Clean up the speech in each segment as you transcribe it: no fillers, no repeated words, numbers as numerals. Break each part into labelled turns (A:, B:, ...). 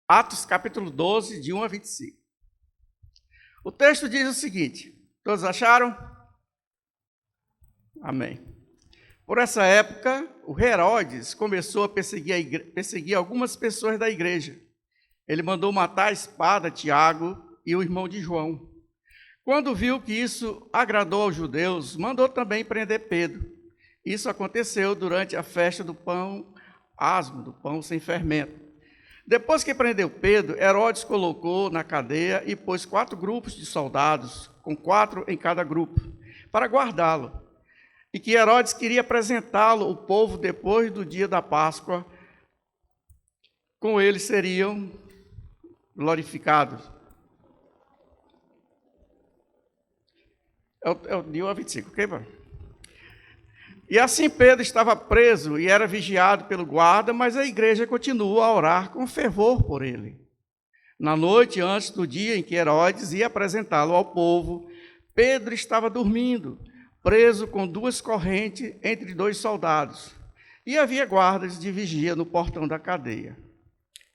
A: Atos capítulo 12, de 1 a 25. O texto diz o seguinte: todos acharam? Amém. Por essa época, o Herodes começou a perseguir algumas pessoas da igreja. Ele mandou matar a espada Tiago e o irmão de João. Quando viu que isso agradou aos judeus, mandou também prender Pedro. Isso aconteceu durante a festa do pão asmo, do pão sem fermento. Depois que prendeu Pedro, Herodes colocou na cadeia e pôs 4 grupos de soldados, com 4 em cada grupo, para guardá-lo. E que Herodes queria apresentá-lo ao povo depois do dia da Páscoa. Com ele seriam glorificados. É o de 1 a 25, ok, pai? E assim Pedro estava preso e era vigiado pelo guarda, mas a igreja continuou a orar com fervor por ele. Na noite, antes do dia em que Herodes ia apresentá-lo ao povo, Pedro estava dormindo, preso com 2 correntes entre 2 soldados. E havia guardas de vigia no portão da cadeia.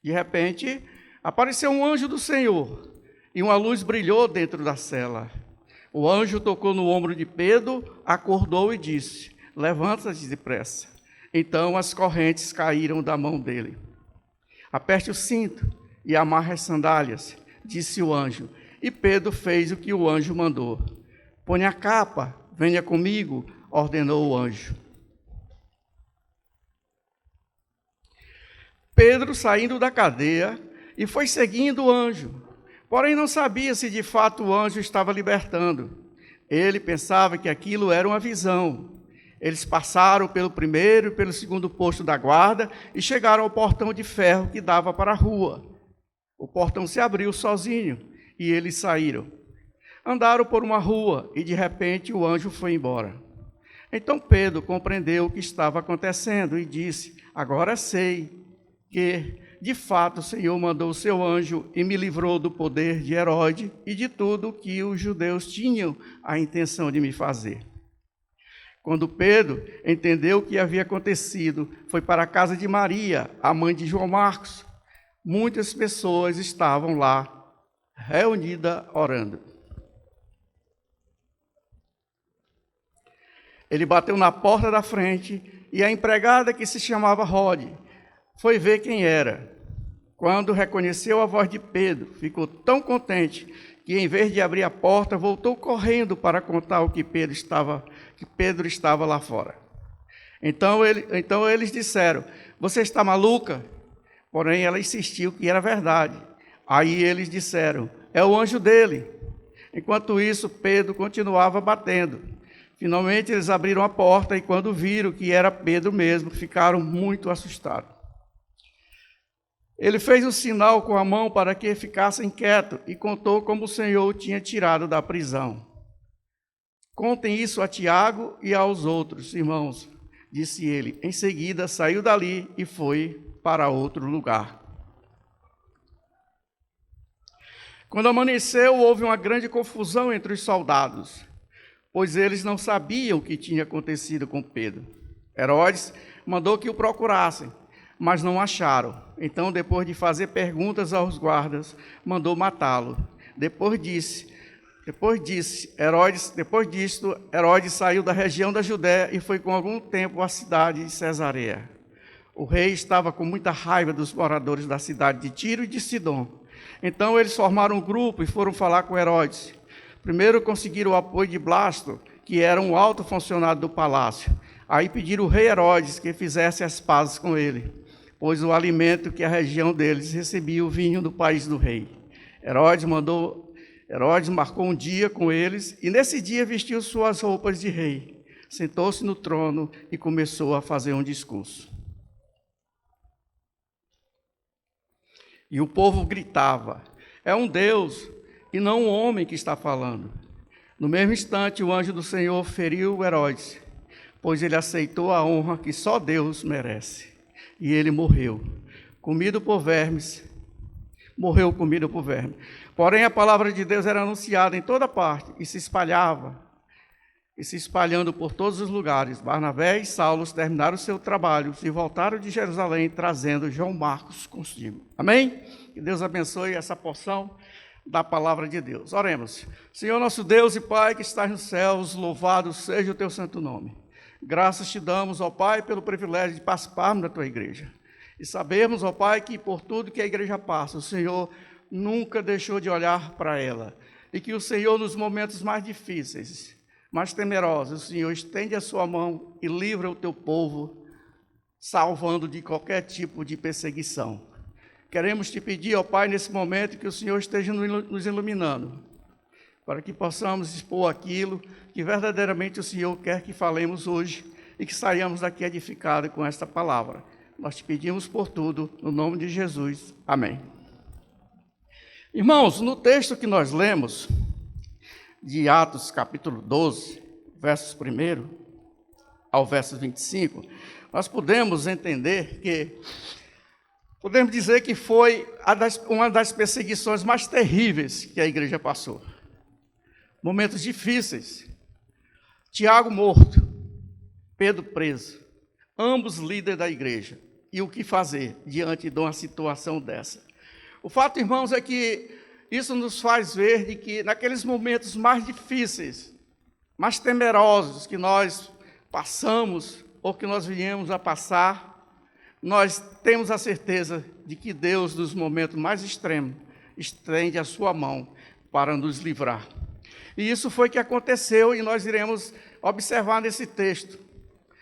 A: De repente, apareceu um anjo do Senhor, e uma luz brilhou dentro da cela. O anjo tocou no ombro de Pedro, acordou e disse: levanta-te depressa. Então as correntes caíram da mão dele. Aperte o cinto e amarre as sandálias, disse o anjo. E Pedro fez o que o anjo mandou. Põe a capa, venha comigo, ordenou o anjo. Pedro, saindo da cadeia, e foi seguindo o anjo. Porém não sabia se de fato o anjo estava libertando. Ele pensava que aquilo era uma visão. Eles passaram pelo primeiro e pelo segundo posto da guarda e chegaram ao portão de ferro que dava para a rua. O portão se abriu sozinho e eles saíram. Andaram por uma rua e, de repente, o anjo foi embora. Então Pedro compreendeu o que estava acontecendo e disse: agora sei que, de fato, o Senhor mandou o seu anjo e me livrou do poder de Herodes e de tudo o que os judeus tinham a intenção de me fazer. Quando Pedro entendeu o que havia acontecido, foi para a casa de Maria, a mãe de João Marcos. Muitas pessoas estavam lá, reunidas, orando. Ele bateu na porta da frente e a empregada, que se chamava Rode, foi ver quem era. Quando reconheceu a voz de Pedro, ficou tão contente que, em vez de abrir a porta, voltou correndo para contar o que Pedro estava lá fora. Então eles disseram: você está maluca? Porém, ela insistiu que era verdade. Aí eles disseram: é o anjo dele. Enquanto isso, Pedro continuava batendo. Finalmente, eles abriram a porta e, quando viram que era Pedro mesmo, ficaram muito assustados. Ele fez um sinal com a mão para que ficassem quietos e contou como o Senhor o tinha tirado da prisão. Contem isso a Tiago e aos outros irmãos, disse ele. Em seguida, saiu dali e foi para outro lugar. Quando amanheceu, houve uma grande confusão entre os soldados, pois eles não sabiam o que tinha acontecido com Pedro. Herodes mandou que o procurassem, mas não acharam. Então, depois de fazer perguntas aos guardas, mandou matá-lo. Depois disto, Herodes saiu da região da Judéia e foi com algum tempo à cidade de Cesareia. O rei estava com muita raiva dos moradores da cidade de Tiro e de Sidom. Então eles formaram um grupo e foram falar com Herodes. Primeiro conseguiram o apoio de Blasto, que era um alto funcionário do palácio. Aí pediram ao rei Herodes que fizesse as pazes com ele, pois o alimento que a região deles recebia o vinho do país do rei. Herodes marcou um dia com eles, e nesse dia vestiu suas roupas de rei, sentou-se no trono e começou a fazer um discurso. E o povo gritava: é um Deus e não um homem que está falando. No mesmo instante, o anjo do Senhor feriu Herodes, pois ele aceitou a honra que só Deus merece. E ele morreu comido por vermes. Porém, a palavra de Deus era anunciada em toda parte e se espalhando por todos os lugares. Barnabé e Saulo terminaram o seu trabalho e voltaram de Jerusalém, trazendo João Marcos consigo. Amém? Que Deus abençoe essa porção da palavra de Deus. Oremos. Senhor nosso Deus e Pai que estás nos céus, louvado seja o teu santo nome. Graças te damos, ó Pai, pelo privilégio de participarmos da tua igreja. E sabemos, ó Pai, que por tudo que a igreja passa, o Senhor nunca deixou de olhar para ela. E que o Senhor, nos momentos mais difíceis, mais temerosos, o Senhor estende a sua mão e livra o teu povo, salvando de qualquer tipo de perseguição. Queremos te pedir, ó Pai, nesse momento, que o Senhor esteja nos iluminando, para que possamos expor aquilo que verdadeiramente o Senhor quer que falemos hoje e que saiamos daqui edificados com esta palavra. Nós te pedimos por tudo, no nome de Jesus. Amém. Irmãos, no texto que nós lemos, de Atos capítulo 12, versos 1 ao verso 25, nós podemos dizer que foi uma das perseguições mais terríveis que a igreja passou. Momentos difíceis. Tiago morto, Pedro preso, ambos líderes da igreja. E o que fazer diante de uma situação dessa? O fato, irmãos, é que isso nos faz ver de que naqueles momentos mais difíceis, mais temerosos que nós passamos ou que nós viemos a passar, nós temos a certeza de que Deus, nos momentos mais extremos, estende a sua mão para nos livrar. E isso foi o que aconteceu e nós iremos observar nesse texto.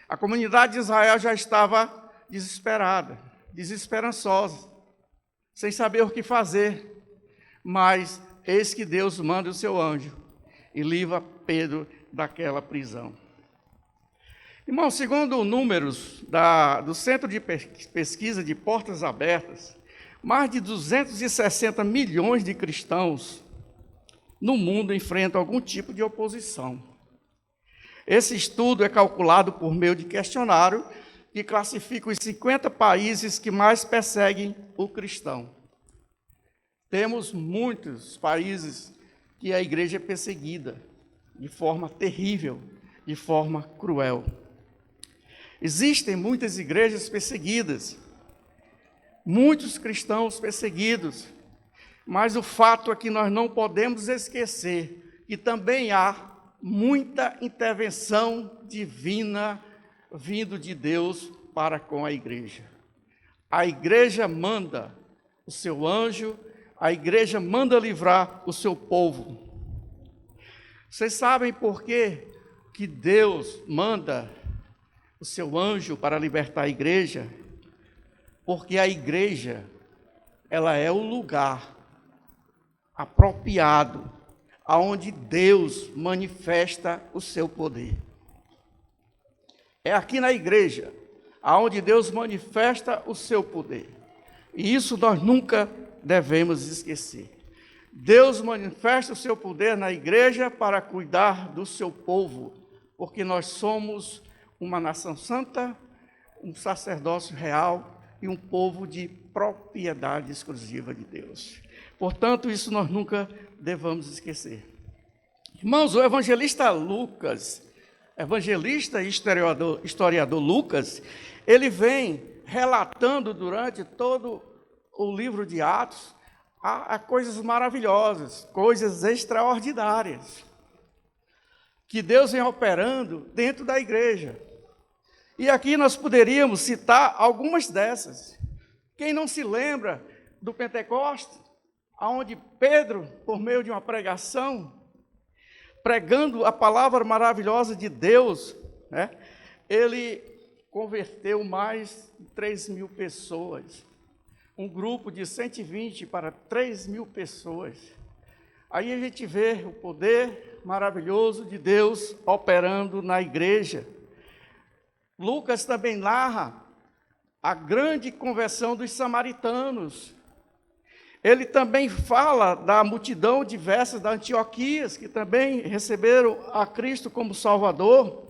A: A comunidade de Israel já estava desesperada, desesperançosa, sem saber o que fazer. Mas eis que Deus manda o seu anjo e livra Pedro daquela prisão. Irmão, segundo números do Centro de Pesquisa de Portas Abertas, mais de 260 milhões de cristãos no mundo enfrentam algum tipo de oposição. Esse estudo é calculado por meio de questionário que classifica os 50 países que mais perseguem o cristão. Temos muitos países que a igreja é perseguida de forma terrível, de forma cruel. Existem muitas igrejas perseguidas, muitos cristãos perseguidos, mas o fato é que nós não podemos esquecer que também há muita intervenção divina vindo de Deus para com a igreja. A igreja manda o seu anjo, a igreja manda livrar o seu povo. Vocês sabem por que Deus manda o seu anjo para libertar a igreja? Porque a igreja, ela é o lugar apropriado aonde Deus manifesta o seu poder. É aqui na igreja aonde Deus manifesta o seu poder. E isso nós nunca devemos esquecer. Deus manifesta o seu poder na igreja para cuidar do seu povo, porque nós somos uma nação santa, um sacerdócio real e um povo de propriedade exclusiva de Deus. Portanto, isso nós nunca devemos esquecer. Irmãos, o evangelista Lucas, evangelista e historiador Lucas, ele vem relatando durante todo o livro de Atos a coisas maravilhosas, coisas extraordinárias, que Deus vem operando dentro da igreja. E aqui nós poderíamos citar algumas dessas. Quem não se lembra do Pentecostes, onde Pedro, por meio de uma pregação, pregando a palavra maravilhosa de Deus, ele converteu mais de 3.000 pessoas. um grupo de 120 para 3.000 pessoas. Aí a gente vê o poder maravilhoso de Deus operando na igreja. Lucas também narra a grande conversão dos samaritanos. Ele também fala da multidão diversa da Antioquias, que também receberam a Cristo como Salvador.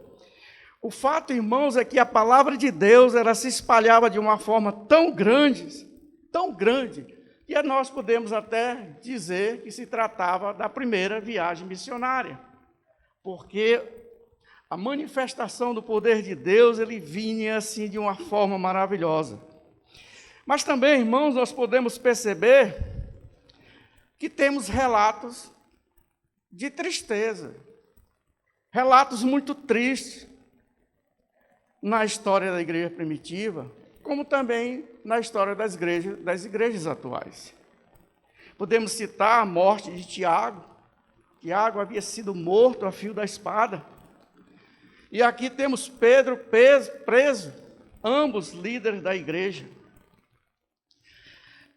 A: O fato, irmãos, é que a palavra de Deus, ela se espalhava de uma forma tão grande, que nós podemos até dizer que se tratava da primeira viagem missionária, porque a manifestação do poder de Deus, ele vinha assim de uma forma maravilhosa. Mas também, irmãos, nós podemos perceber que temos relatos de tristeza, relatos muito tristes na história da igreja primitiva, como também na história das igrejas atuais. Podemos citar a morte de Tiago. Tiago havia sido morto a fio da espada. E aqui temos Pedro preso, ambos líderes da igreja.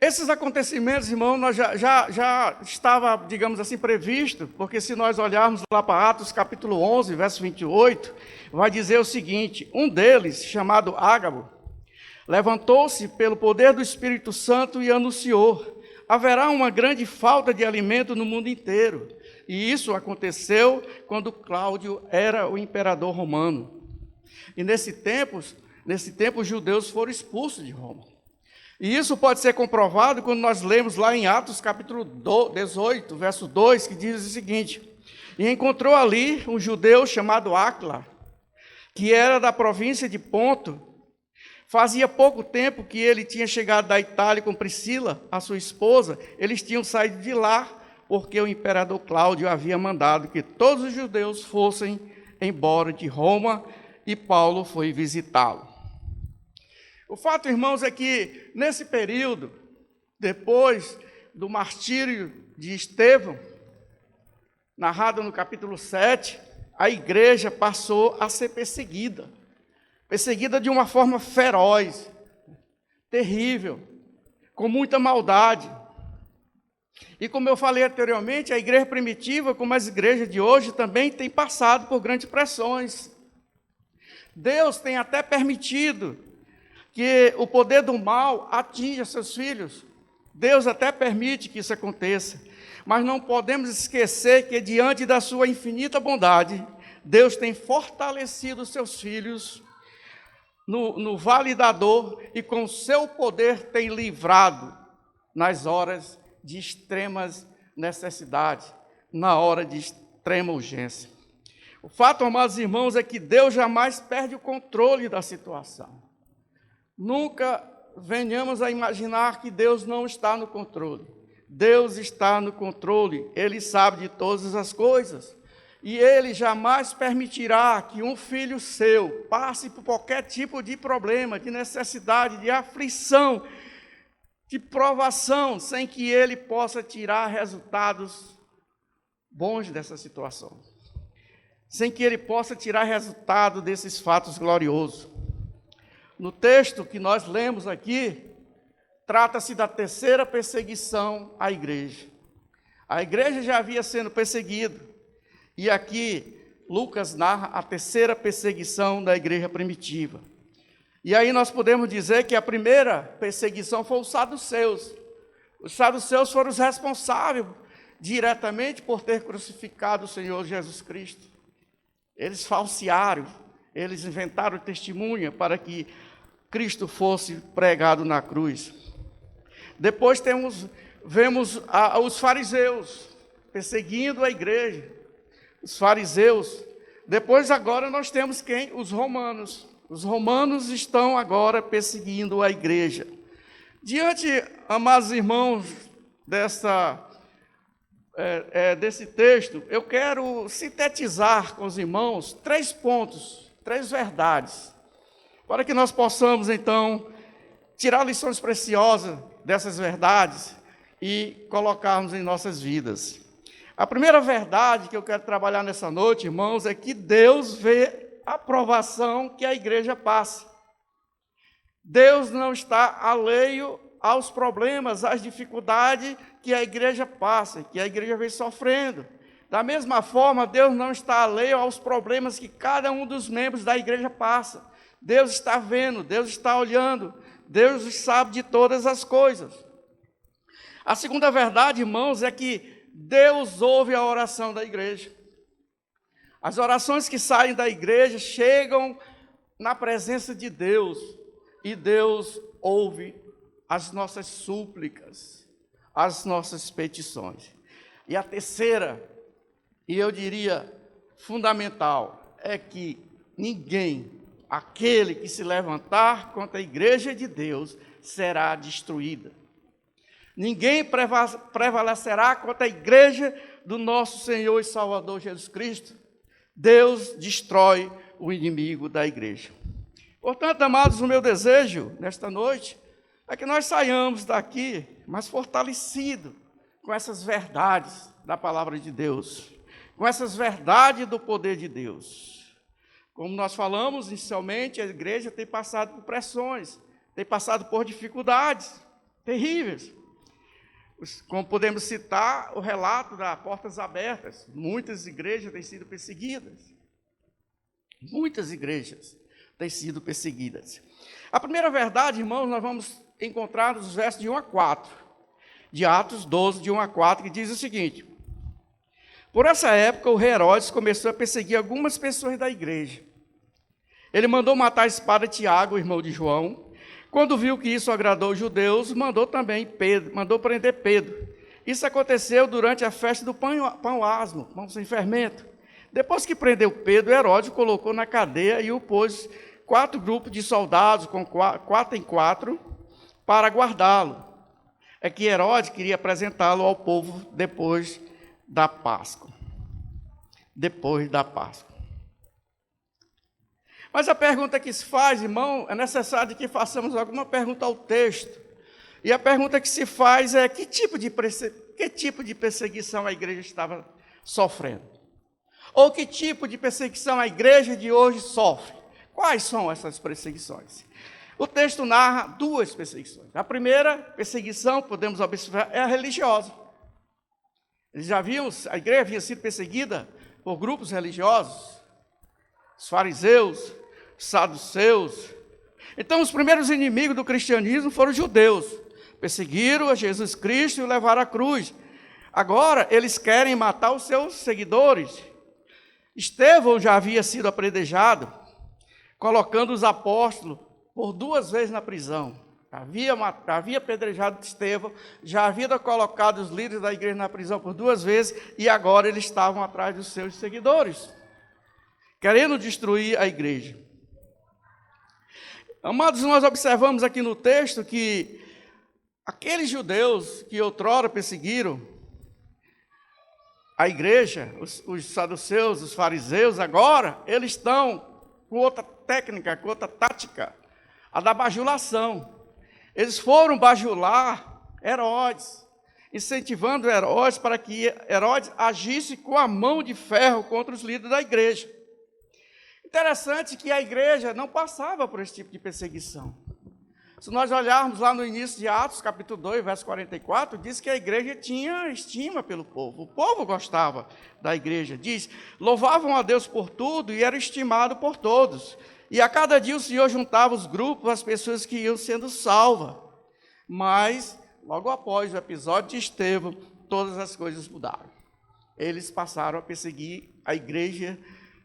A: Esses acontecimentos, irmão, nós já estava, digamos assim, previsto, porque se nós olharmos lá para Atos capítulo 11, verso 28, vai dizer o seguinte: um deles, chamado Ágabo, levantou-se pelo poder do Espírito Santo e anunciou: haverá uma grande falta de alimento no mundo inteiro. E isso aconteceu quando Cláudio era o imperador romano. E nesse tempo os judeus foram expulsos de Roma. E isso pode ser comprovado quando nós lemos lá em Atos capítulo 18, verso 2, que diz o seguinte: e encontrou ali um judeu chamado Áquila, que era da província de Ponto. Fazia pouco tempo que ele tinha chegado da Itália com Priscila, a sua esposa. Eles tinham saído de lá porque o imperador Cláudio havia mandado que todos os judeus fossem embora de Roma, e Paulo foi visitá-lo. O fato, irmãos, é que nesse período, depois do martírio de Estevão, narrado no capítulo 7, a igreja passou a ser perseguida de uma forma feroz, terrível, com muita maldade. E como eu falei anteriormente, a igreja primitiva, como as igrejas de hoje, também tem passado por grandes pressões. Deus tem até permitido que o poder do mal atinja seus filhos. Deus até permite que isso aconteça. Mas não podemos esquecer que, diante da sua infinita bondade, Deus tem fortalecido seus filhos no vale da dor, e com seu poder tem livrado nas horas de extremas necessidades, na hora de extrema urgência. O fato, amados irmãos, é que Deus jamais perde o controle da situação. Nunca venhamos a imaginar que Deus não está no controle. Deus está no controle, Ele sabe de todas as coisas. E Ele jamais permitirá que um filho seu passe por qualquer tipo de problema, de necessidade, de aflição, de provação, sem que Ele possa tirar resultados bons dessa situação. Sem que Ele possa tirar resultado desses fatos gloriosos. No texto que nós lemos aqui, trata-se da terceira perseguição à igreja. A igreja já havia sido perseguida. E aqui, Lucas narra a terceira perseguição da igreja primitiva. E aí nós podemos dizer que a primeira perseguição foi os saduceus. Os saduceus foram os responsáveis diretamente por ter crucificado o Senhor Jesus Cristo. Eles falsearam, eles inventaram testemunha para que Cristo fosse pregado na cruz. Depois vemos os fariseus perseguindo a igreja. Os fariseus. Depois agora nós temos quem? Os romanos. Os romanos estão agora perseguindo a igreja. Diante, amados irmãos, desse texto, eu quero sintetizar com os irmãos 3 pontos, 3 verdades, para que nós possamos, então, tirar lições preciosas dessas verdades e colocarmos em nossas vidas. A primeira verdade que eu quero trabalhar nessa noite, irmãos, é que Deus vê a provação que a igreja passa. Deus não está alheio aos problemas, às dificuldades que a igreja passa, que a igreja vem sofrendo. Da mesma forma, Deus não está alheio aos problemas que cada um dos membros da igreja passa. Deus está vendo, Deus está olhando, Deus sabe de todas as coisas. A segunda verdade, irmãos, é que Deus ouve a oração da igreja. As orações que saem da igreja chegam na presença de Deus, e Deus ouve as nossas súplicas, as nossas petições. E a terceira, e eu diria fundamental, é que ninguém, aquele que se levantar contra a igreja de Deus, será destruída. Ninguém prevalecerá contra a igreja do nosso Senhor e Salvador Jesus Cristo. Deus destrói o inimigo da igreja. Portanto, amados, o meu desejo nesta noite é que nós saiamos daqui mais fortalecidos com essas verdades da palavra de Deus, com essas verdades do poder de Deus. Como nós falamos inicialmente, a igreja tem passado por pressões, tem passado por dificuldades terríveis. Como podemos citar o relato das portas abertas, muitas igrejas têm sido perseguidas. Muitas igrejas têm sido perseguidas. A primeira verdade, irmãos, nós vamos encontrar nos versos de 1 a 4, de Atos 12, de 1 a 4, que diz o seguinte: por essa época, o rei Herodes começou a perseguir algumas pessoas da igreja. Ele mandou matar a espada Tiago, irmão de João. Quando viu que isso agradou os judeus, mandou prender Pedro. Isso aconteceu durante a festa do pão asmo, pão sem fermento. Depois que prendeu Pedro, Herodes o colocou na cadeia e o pôs 4 grupos de soldados, com 4 em 4, para guardá-lo. É que Herodes queria apresentá-lo ao povo depois da Páscoa. Depois da Páscoa. Mas a pergunta que se faz, irmão, é necessário que façamos alguma pergunta ao texto. E a pergunta que se faz é: que tipo de perseguição a igreja estava sofrendo? Ou que tipo de perseguição a igreja de hoje sofre? Quais são essas perseguições? O texto narra 2 perseguições. A primeira perseguição, podemos observar, é a religiosa. A igreja havia sido perseguida por grupos religiosos, os fariseus, os saduceus. Então, os primeiros inimigos do cristianismo foram os judeus. Perseguiram a Jesus Cristo e o levaram à cruz. Agora, eles querem matar os seus seguidores. Estevão já havia sido apedrejado, colocando os apóstolos por 2 vezes na prisão. Havia apedrejado Estevão, já havia colocado os líderes da igreja na prisão por 2 vezes, e agora eles estavam atrás dos seus seguidores, querendo destruir a igreja. Amados, nós observamos aqui no texto que aqueles judeus que outrora perseguiram a igreja, os saduceus, os fariseus, agora eles estão com outra técnica, com outra tática, a da bajulação. Eles foram bajular Herodes, incentivando Herodes para que Herodes agisse com a mão de ferro contra os líderes da igreja. Interessante que a igreja não passava por esse tipo de perseguição. Se nós olharmos lá no início de Atos, capítulo 2, verso 44, diz que a igreja tinha estima pelo povo. O povo gostava da igreja. Diz: louvavam a Deus por tudo e era estimado por todos. E a cada dia o Senhor juntava os grupos, as pessoas que iam sendo salvas. Mas, logo após o episódio de Estevão, todas as coisas mudaram. Eles passaram a perseguir a igreja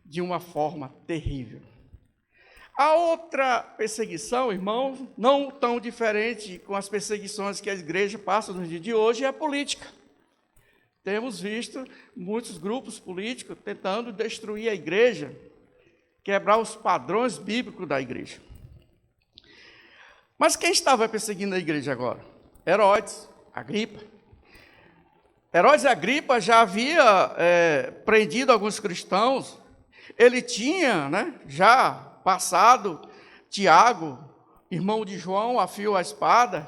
A: de uma forma terrível. A outra perseguição, irmãos, não tão diferente com as perseguições que a igreja passa nos dias de hoje, é a política. Temos visto muitos grupos políticos tentando destruir a igreja, quebrar os padrões bíblicos da igreja. Mas quem estava perseguindo a igreja agora? Herodes, Agripa. Herodes Agripa já havia prendido alguns cristãos. Ele tinha, já passado Tiago, irmão de João, afiou a espada.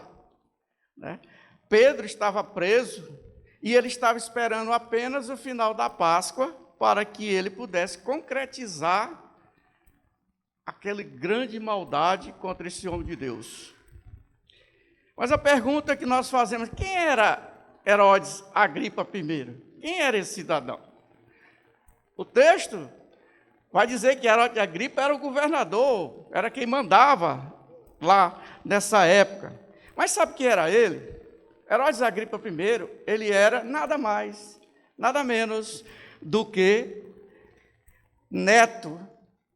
A: Pedro estava preso e ele estava esperando apenas o final da Páscoa para que ele pudesse concretizar aquela grande maldade contra esse homem de Deus. Mas a pergunta que nós fazemos, quem era Herodes Agripa I? Quem era esse cidadão? O texto vai dizer que Herodes Agripa era o governador, era quem mandava lá nessa época. Mas sabe quem era ele? Herodes Agripa I, ele era nada mais, nada menos do que neto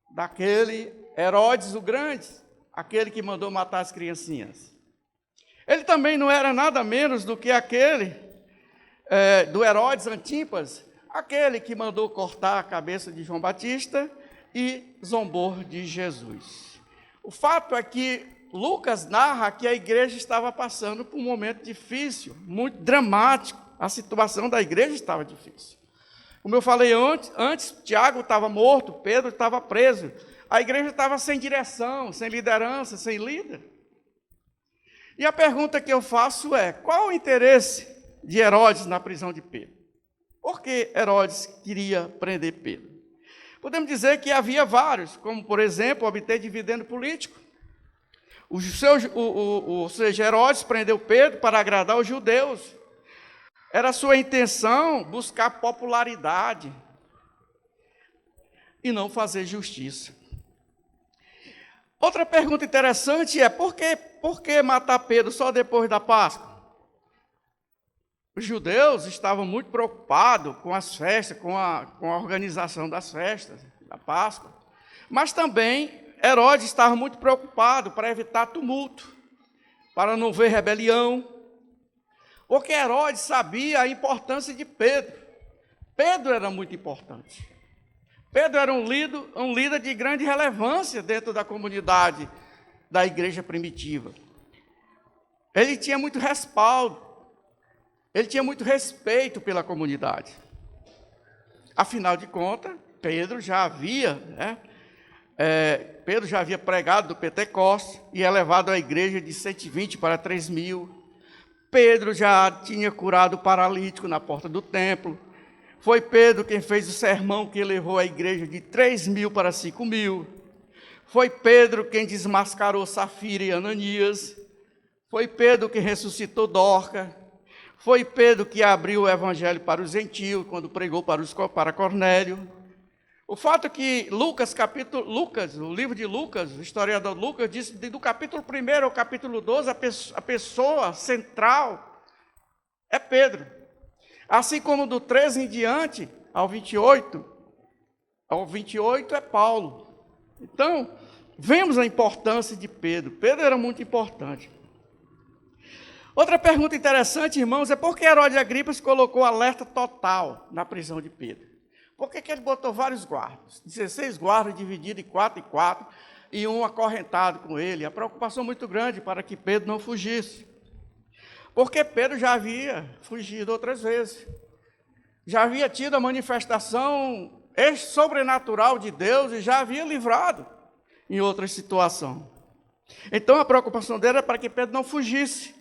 A: daquele Herodes o Grande, aquele que mandou matar as criancinhas. Ele também não era nada menos do que aquele do Herodes Antipas, aquele que mandou cortar a cabeça de João Batista e zombou de Jesus. O fato é que Lucas narra que a igreja estava passando por um momento difícil, muito dramático. A situação da igreja estava difícil. Como eu falei antes, Tiago estava morto, Pedro estava preso. A igreja estava sem direção, sem liderança, sem líder. E a pergunta que eu faço é, qual o interesse de Herodes na prisão de Pedro? Por que Herodes queria prender Pedro? Podemos dizer que havia vários, como, por exemplo, obter dividendo político. Ou seja, Herodes prendeu Pedro para agradar os judeus. Era sua intenção buscar popularidade e não fazer justiça. Outra pergunta interessante é, por que matar Pedro só depois da Páscoa? Os judeus estavam muito preocupados com as festas, com a organização das festas, da Páscoa. Mas também Herodes estava muito preocupado para evitar tumulto, para não ver rebelião. Porque Herodes sabia a importância de Pedro. Pedro era muito importante. Pedro era um líder de grande relevância dentro da comunidade da igreja primitiva. Ele tinha muito respaldo, ele tinha muito respeito pela comunidade. Afinal de contas, Pedro já havia pregado do Pentecostes e elevado a igreja de 120 para 3.000. Pedro já tinha curado o paralítico na porta do templo. Foi Pedro quem fez o sermão que levou a igreja de 3.000 para 5.000. Foi Pedro quem desmascarou Safira e Ananias. Foi Pedro quem ressuscitou Dorca. Foi Pedro que abriu o evangelho para os gentios, quando pregou para Cornélio. O fato é que o livro de Lucas, o historiador Lucas, diz que do capítulo 1 ao capítulo 12, a pessoa central é Pedro. Assim como do 13 em diante ao 28 é Paulo. Então, vemos a importância de Pedro. Pedro era muito importante. Outra pergunta interessante, irmãos, é por que Herodes Agripa se colocou alerta total na prisão de Pedro? Por que ele botou vários guardas? 16 guardas divididos em 4 e 4, e um acorrentado com ele. A preocupação muito grande para que Pedro não fugisse. Porque Pedro já havia fugido outras vezes. Já havia tido a manifestação sobrenatural de Deus e já havia livrado em outra situação. Então a preocupação dele era para que Pedro não fugisse.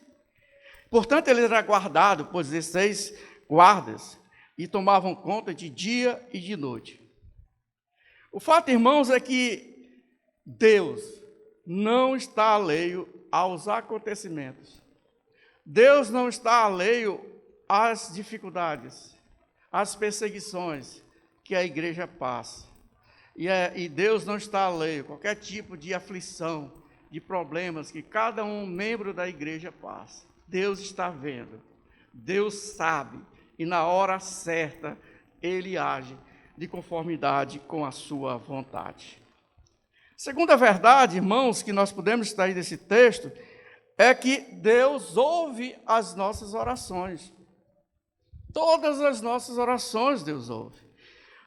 A: Portanto, ele era guardado por 16 guardas e tomavam conta de dia e de noite. O fato, irmãos, é que Deus não está alheio aos acontecimentos. Deus não está alheio às dificuldades, às perseguições que a igreja passa. E Deus não está alheio a qualquer tipo de aflição, de problemas que cada membro da igreja passa. Deus está vendo, Deus sabe, e na hora certa Ele age de conformidade com a sua vontade. Segunda verdade, irmãos, que nós podemos extrair desse texto, é que Deus ouve as nossas orações. Todas as nossas orações Deus ouve.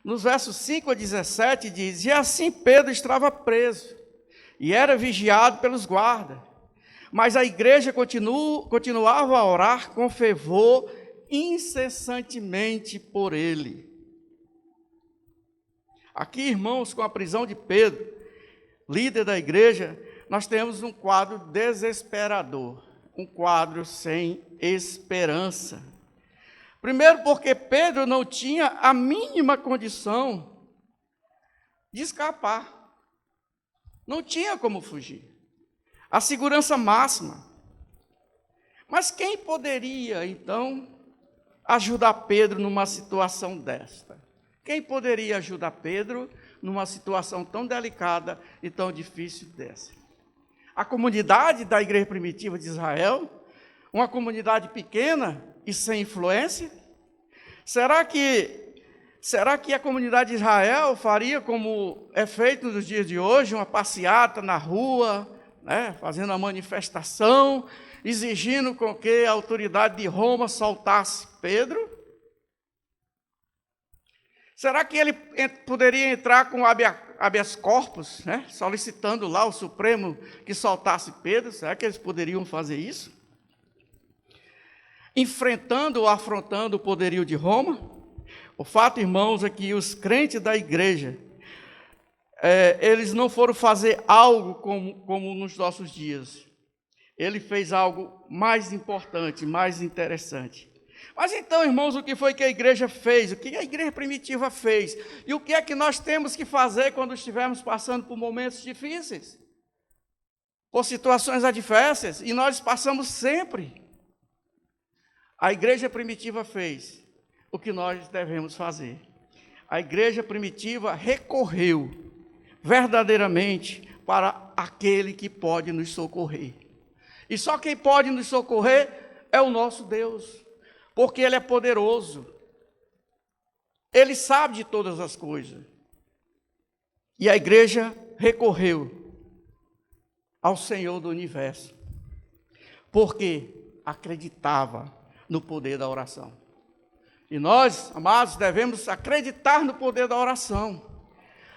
A: Nos versos 5 a 17 diz, e assim Pedro estava preso, e era vigiado pelos guardas. Mas a igreja continuava a orar com fervor incessantemente por ele. Aqui, irmãos, com a prisão de Pedro, líder da igreja, nós temos um quadro desesperador, um quadro sem esperança. Primeiro, porque Pedro não tinha a mínima condição de escapar. Não tinha como fugir. A segurança máxima Mas quem poderia, então, ajudar Pedro numa situação desta? Quem poderia ajudar Pedro numa situação tão delicada e tão difícil dessa? A comunidade da igreja primitiva de Israel, uma comunidade pequena e sem influência? Será que a comunidade de Israel faria como é feito nos dias de hoje, uma passeata na rua, né, fazendo uma manifestação, exigindo com que a autoridade de Roma soltasse Pedro? Será que ele poderia entrar com habeas corpus, né, solicitando lá o Supremo que soltasse Pedro? Será que eles poderiam fazer isso? Enfrentando ou afrontando o poderio de Roma? O fato, irmãos, é que os crentes da igreja, eles não foram fazer algo como nos nossos dias. Ele fez algo mais importante, mais interessante. Mas então, irmãos, o que foi que a igreja fez? O que a igreja primitiva fez? E o que é que nós temos que fazer quando estivermos passando por momentos difíceis? Por situações adversas? E nós passamos sempre. A igreja primitiva fez o que nós devemos fazer. A igreja primitiva recorreu verdadeiramente para aquele que pode nos socorrer. E só quem pode nos socorrer é o nosso Deus. Porque Ele é poderoso, Ele sabe de todas as coisas. E a igreja recorreu ao Senhor do universo, porque acreditava no poder da oração. E nós, amados, devemos acreditar no poder da oração.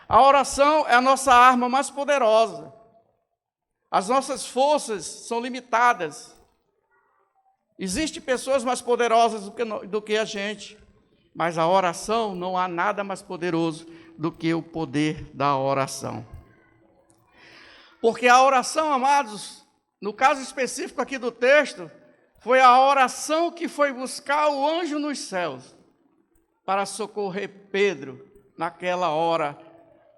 A: A oração é a nossa arma mais poderosa. As nossas forças são limitadas. Existem pessoas mais poderosas do que a gente, mas a oração, não há nada mais poderoso do que o poder da oração. Porque a oração, amados, no caso específico aqui do texto, foi a oração que foi buscar o anjo nos céus para socorrer Pedro naquela hora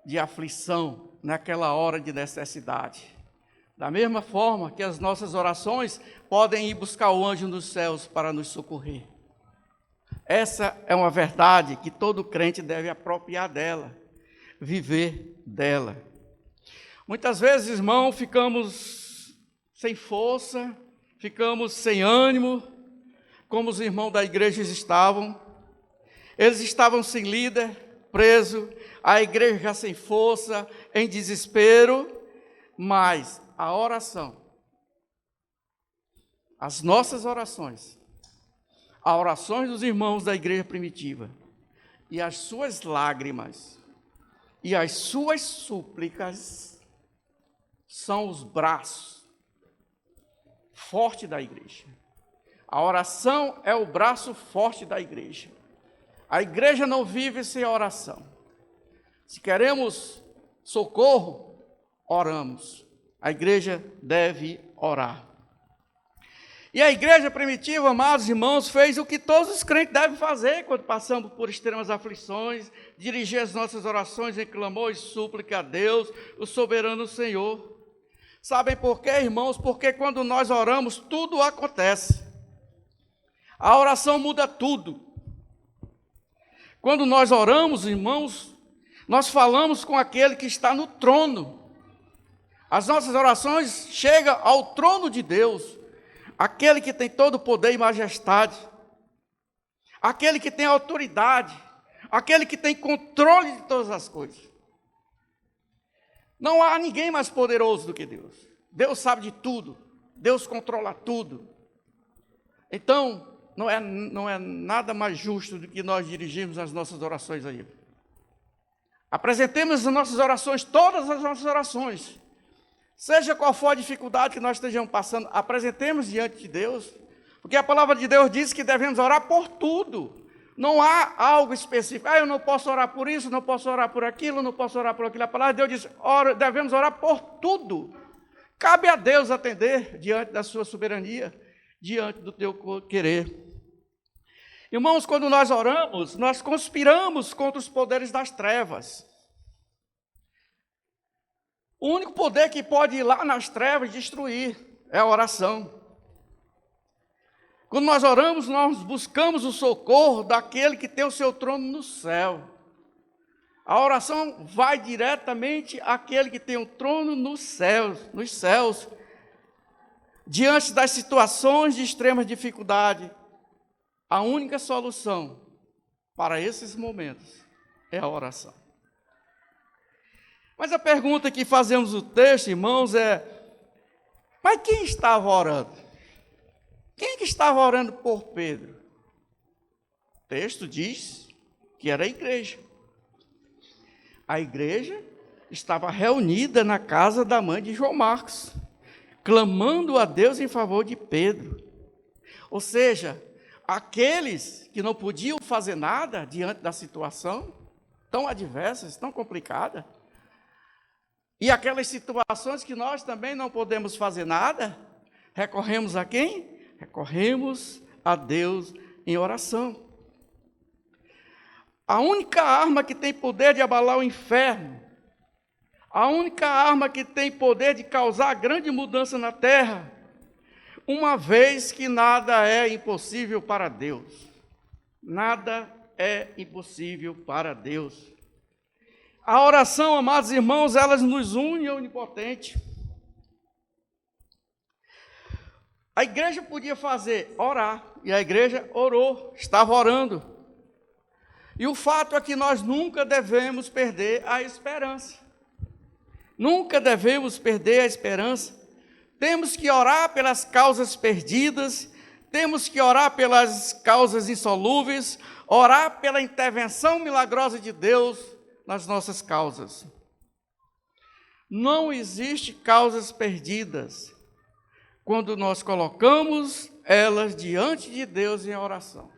A: de aflição, naquela hora de necessidade. Da mesma forma que as nossas orações podem ir buscar o anjo nos céus para nos socorrer. Essa é uma verdade que todo crente deve apropriar dela, viver dela. Muitas vezes, irmão, ficamos sem força, ficamos sem ânimo, como os irmãos da igreja estavam. Eles estavam sem líder, preso, a igreja já sem força, em desespero, mas a oração, as nossas orações, as orações dos irmãos da igreja primitiva, e as suas lágrimas, e as suas súplicas, são os braços fortes da igreja. A oração é o braço forte da igreja. A igreja não vive sem oração. Se queremos socorro, oramos. A igreja deve orar. E a igreja primitiva, amados irmãos, fez o que todos os crentes devem fazer quando passamos por extremas aflições, dirigir as nossas orações em clamor e súplica a Deus, o soberano Senhor. Sabem por quê, irmãos? Porque quando nós oramos, tudo acontece. A oração muda tudo. Quando nós oramos, irmãos, nós falamos com aquele que está no trono. As nossas orações chegam ao trono de Deus, aquele que tem todo o poder e majestade, aquele que tem autoridade, aquele que tem controle de todas as coisas. Não há ninguém mais poderoso do que Deus. Deus sabe de tudo, Deus controla tudo. Então, não é nada mais justo do que nós dirigirmos as nossas orações a Ele. Apresentemos as nossas orações, todas as nossas orações. Seja qual for a dificuldade que nós estejamos passando, apresentemos diante de Deus, porque a palavra de Deus diz que devemos orar por tudo. Não há algo específico. Eu não posso orar por isso, não posso orar por aquilo, não posso orar por aquilo. A palavra de Deus diz, devemos orar por tudo. Cabe a Deus atender diante da sua soberania, diante do teu querer. Irmãos, quando nós oramos, nós conspiramos contra os poderes das trevas. O único poder que pode ir lá nas trevas e destruir é a oração. Quando nós oramos, nós buscamos o socorro daquele que tem o seu trono no céu. A oração vai diretamente àquele que tem o trono nos céus. Diante das situações de extrema dificuldade, a única solução para esses momentos é a oração. Mas a pergunta que fazemos no texto, irmãos, mas quem estava orando? Quem que estava orando por Pedro? O texto diz que era a igreja. A igreja estava reunida na casa da mãe de João Marcos, clamando a Deus em favor de Pedro. Ou seja, aqueles que não podiam fazer nada diante da situação tão adversa, tão complicada, e aquelas situações que nós também não podemos fazer nada, recorremos a quem? Recorremos a Deus em oração. A única arma que tem poder de abalar o inferno, a única arma que tem poder de causar grande mudança na terra, uma vez que nada é impossível para Deus. Nada é impossível para Deus. A oração, amados irmãos, elas nos une ao Onipotente. A igreja podia orar, e a igreja orou, estava orando. E o fato é que nós nunca devemos perder a esperança. Nunca devemos perder a esperança. Temos que orar pelas causas perdidas, temos que orar pelas causas insolúveis, orar pela intervenção milagrosa de Deus nas nossas causas. Não existe causas perdidas quando nós colocamos elas diante de Deus em oração.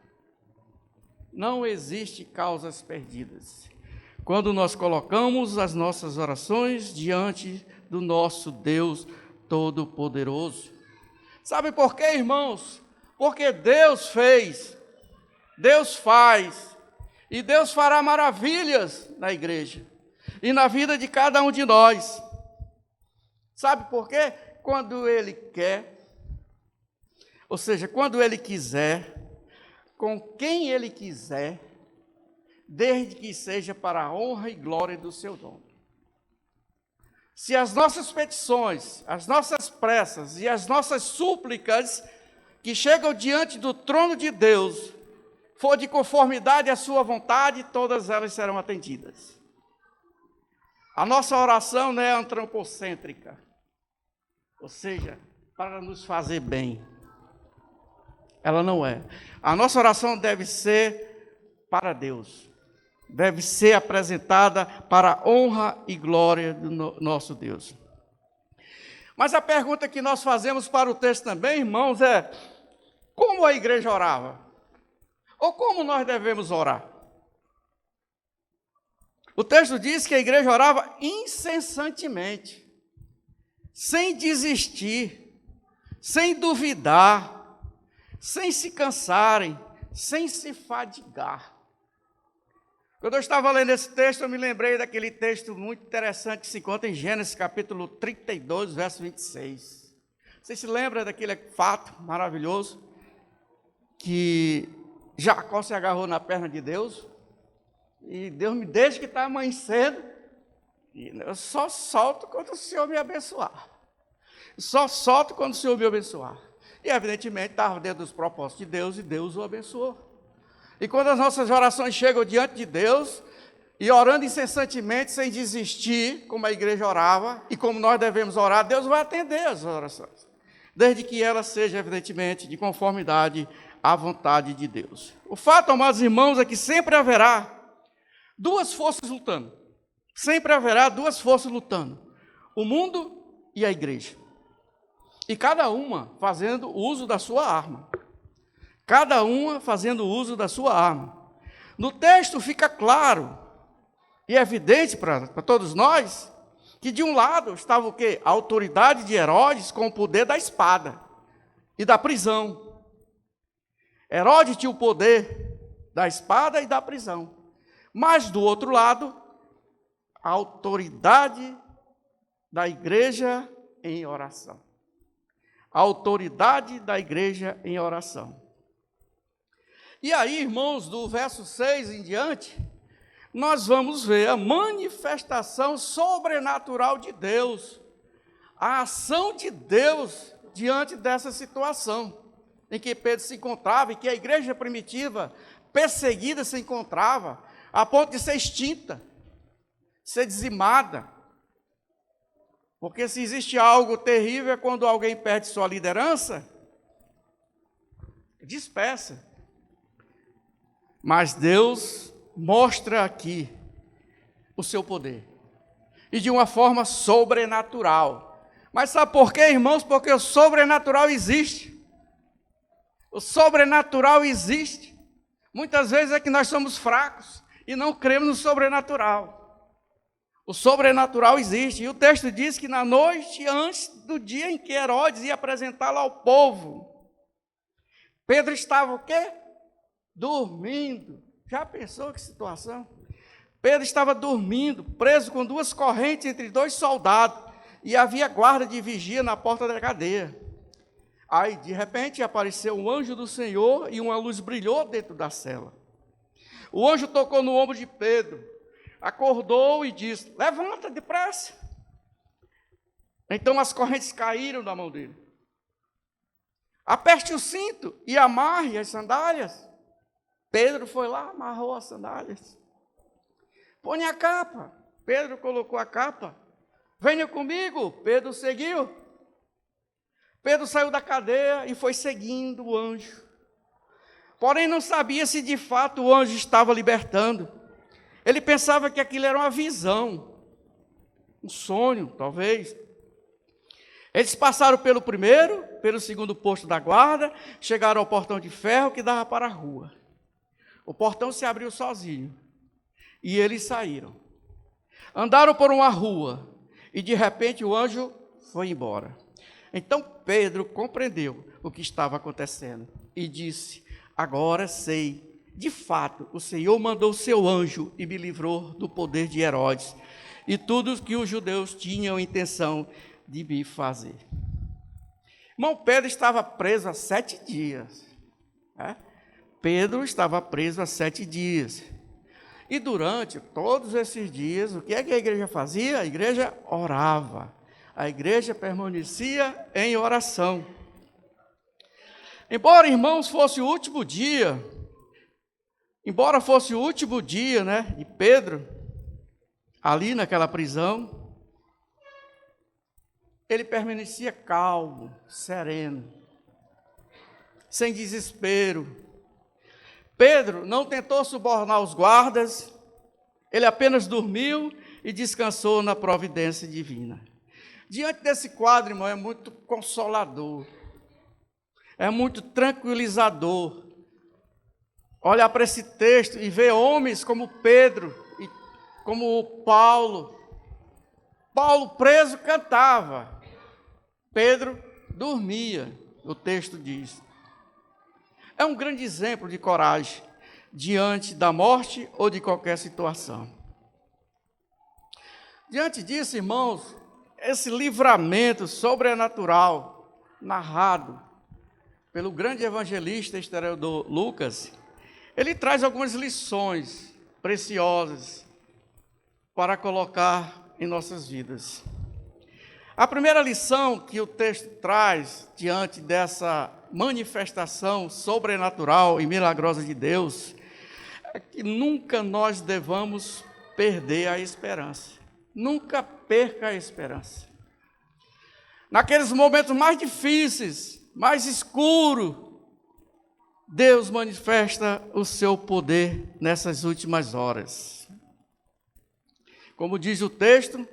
A: Não existe causas perdidas quando nós colocamos as nossas orações diante do nosso Deus Todo-Poderoso. Sabe por quê, irmãos? Porque Deus fez, Deus faz, e Deus fará maravilhas na igreja e na vida de cada um de nós. Sabe por quê? Quando Ele quer, ou seja, quando Ele quiser, com quem Ele quiser, desde que seja para a honra e glória do seu nome. Se as nossas petições, as nossas preces e as nossas súplicas que chegam diante do trono de Deus for de conformidade à sua vontade, todas elas serão atendidas. A nossa oração não é antropocêntrica, ou seja, para nos fazer bem. Ela não é. A nossa oração deve ser para Deus. Deve ser apresentada para a honra e glória do nosso Deus. Mas a pergunta que nós fazemos para o texto também, irmãos, é: como a igreja orava? Ou como nós devemos orar? O texto diz que a igreja orava incessantemente, sem desistir, sem duvidar, sem se cansarem, sem se fadigar. Quando eu estava lendo esse texto, eu me lembrei daquele texto muito interessante que se encontra em Gênesis capítulo 32, verso 26. Você se lembra daquele fato maravilhoso que Jacó se agarrou na perna de Deus e Deus me deixa que está amanhecendo e eu só solto quando o Senhor me abençoar. Só solto quando o Senhor me abençoar. E evidentemente estava dentro dos propósitos de Deus e Deus o abençoou. E quando as nossas orações chegam diante de Deus, e orando incessantemente, sem desistir, como a igreja orava, e como nós devemos orar, Deus vai atender as orações, desde que ela seja, evidentemente, de conformidade à vontade de Deus. O fato, amados irmãos, é que sempre haverá duas forças lutando. Sempre haverá duas forças lutando. O mundo e a igreja. E cada uma fazendo uso da sua arma. Cada uma fazendo uso da sua arma. No texto fica claro e evidente para todos nós que de um lado estava o quê? A autoridade de Herodes com o poder da espada e da prisão. Herodes tinha o poder da espada e da prisão. Mas do outro lado, a autoridade da igreja em oração. a autoridade da igreja em oração. E aí, irmãos, do verso 6 em diante, nós vamos ver a manifestação sobrenatural de Deus, a ação de Deus diante dessa situação em que Pedro se encontrava e que a igreja primitiva perseguida se encontrava, a ponto de ser extinta, ser dizimada. Porque se existe algo terrível é quando alguém perde sua liderança, dispersa. Mas Deus mostra aqui o seu poder, e de uma forma sobrenatural. Mas sabe por quê, irmãos? Porque o sobrenatural existe. O sobrenatural existe. Muitas vezes é que nós somos fracos e não cremos no sobrenatural. O sobrenatural existe. E o texto diz que na noite antes do dia em que Herodes ia apresentá-lo ao povo, Pedro estava o quê? Dormindo. Já pensou que situação? Pedro estava dormindo, preso com 2 correntes entre 2 soldados, e havia guarda de vigia na porta da cadeia. Aí, de repente, apareceu um anjo do Senhor e uma luz brilhou dentro da cela. O anjo tocou no ombro de Pedro, acordou e disse: levanta depressa. Então as correntes caíram da mão dele. Aperte o cinto e amarre as sandálias. Pedro foi lá, amarrou as sandálias. Põe a capa. Pedro colocou a capa. Venha comigo. Pedro seguiu. Pedro saiu da cadeia e foi seguindo o anjo. Porém, não sabia se de fato o anjo estava libertando. Ele pensava que aquilo era uma visão, um sonho, talvez. Eles passaram pelo primeiro, pelo segundo posto da guarda, chegaram ao portão de ferro que dava para a rua. O portão se abriu sozinho e eles saíram. Andaram por uma rua e de repente o anjo foi embora. Então Pedro compreendeu o que estava acontecendo e disse: agora sei, de fato, o Senhor mandou seu anjo e me livrou do poder de Herodes e tudo o que os judeus tinham intenção de me fazer. Irmão, Pedro estava preso há 7 dias. Pedro estava preso há 7 dias. E durante todos esses dias, o que é que a igreja fazia? A igreja orava. A igreja permanecia em oração. Embora, irmãos, fosse o último dia, de Pedro, ali naquela prisão, ele permanecia calmo, sereno, sem desespero. Pedro não tentou subornar os guardas, ele apenas dormiu e descansou na providência divina. Diante desse quadro, irmão, é muito consolador, é muito tranquilizador olhar para esse texto e ver homens como Pedro e como Paulo. Paulo preso cantava, Pedro dormia, o texto diz. É um grande exemplo de coragem diante da morte ou de qualquer situação. Diante disso, irmãos, esse livramento sobrenatural narrado pelo grande evangelista historiador Lucas, ele traz algumas lições preciosas para colocar em nossas vidas. A primeira lição que o texto traz diante dessa manifestação sobrenatural e milagrosa de Deus é que nunca nós devamos perder a esperança. Nunca perca a esperança. Naqueles momentos mais difíceis, mais escuros, Deus manifesta o seu poder nessas últimas horas. Como diz o texto,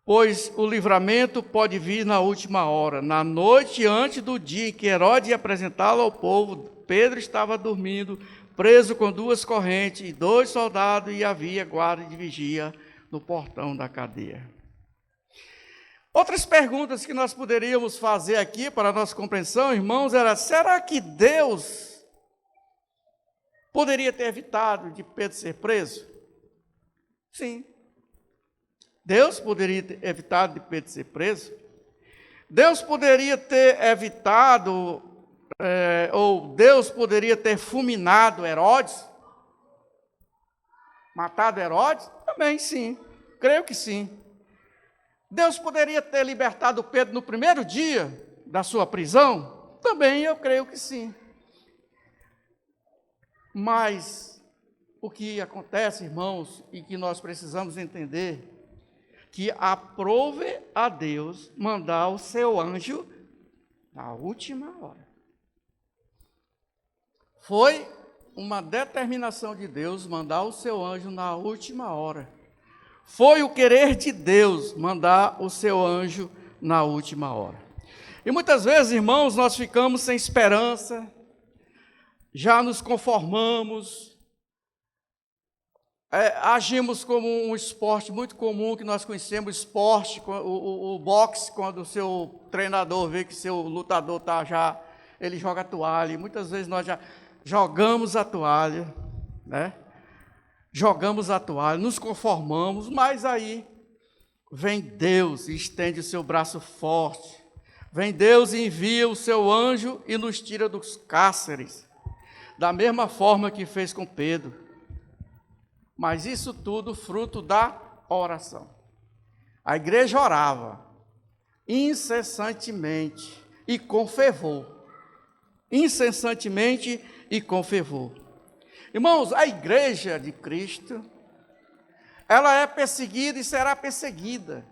A: pois o livramento pode vir na última hora. Na noite antes do dia em que Herodes ia apresentá-lo ao povo, Pedro estava dormindo, preso com 2 correntes e 2 soldados, e havia guarda de vigia no portão da cadeia. Outras perguntas que nós poderíamos fazer aqui para a nossa compreensão, irmãos, era: será que Deus poderia ter evitado de Pedro ser preso? Sim. Deus poderia ter evitado de Pedro ser preso, Deus poderia ter evitado, ou Deus poderia ter fulminado Herodes? Matado Herodes? Também sim, creio que sim. Deus poderia ter libertado Pedro no primeiro dia da sua prisão? Também eu creio que sim. Mas o que acontece, irmãos, e que nós precisamos entender, que aprove a Deus mandar o seu anjo na última hora. Foi uma determinação de Deus mandar o seu anjo na última hora. Foi o querer de Deus mandar o seu anjo na última hora. E muitas vezes, irmãos, nós ficamos sem esperança, já nos conformamos, agimos como um esporte muito comum que nós conhecemos, esporte, o boxe, quando o seu treinador vê que seu lutador está já, ele joga a toalha, e muitas vezes nós já jogamos a toalha, né? Jogamos a toalha, nos conformamos, mas aí vem Deus e estende o seu braço forte, vem Deus e envia o seu anjo e nos tira dos cárceres, da mesma forma que fez com Pedro. Mas isso tudo fruto da oração. A igreja orava incessantemente e com fervor. Incessantemente e com fervor. Irmãos, a igreja de Cristo, ela é perseguida e será perseguida.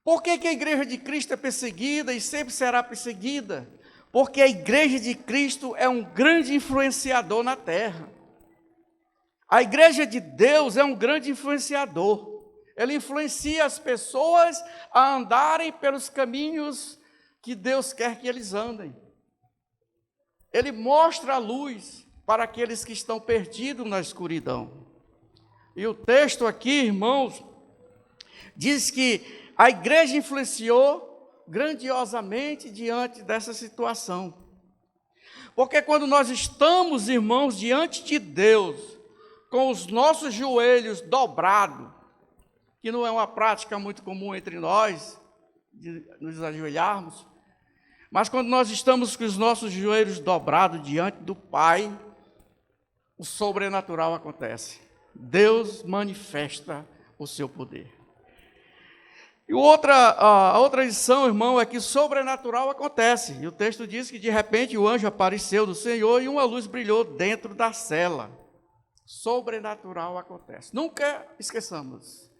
A: Por que a igreja de Cristo é perseguida e sempre será perseguida? Porque a igreja de Cristo é um grande influenciador na terra. A igreja de Deus é um grande influenciador. Ele influencia as pessoas a andarem pelos caminhos que Deus quer que eles andem. Ele mostra a luz para aqueles que estão perdidos na escuridão. E o texto aqui, irmãos, diz que a igreja influenciou grandiosamente diante dessa situação. Porque quando nós estamos, irmãos, diante de Deus, com os nossos joelhos dobrados, que não é uma prática muito comum entre nós, de nos ajoelharmos, mas quando nós estamos com os nossos joelhos dobrados diante do Pai, o sobrenatural acontece. Deus manifesta o seu poder. E a outra lição, irmão, é que sobrenatural acontece. E o texto diz que de repente o anjo apareceu do Senhor e uma luz brilhou dentro da cela. Sobrenatural acontece. Nunca esqueçamos.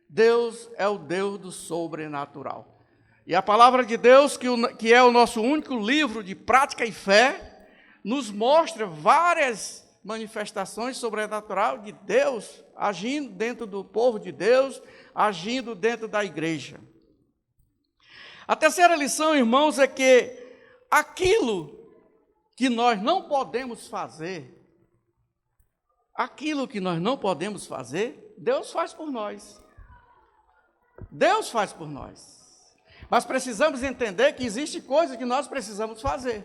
A: Deus é o Deus do sobrenatural. E a palavra de Deus, que é o nosso único livro de prática e fé, nos mostra várias manifestações sobrenaturais de Deus, agindo dentro do povo de Deus, agindo dentro da igreja. A terceira lição, irmãos, é que aquilo que nós não podemos fazer, Deus faz por nós. Deus faz por nós. Mas precisamos entender que existem coisas que nós precisamos fazer.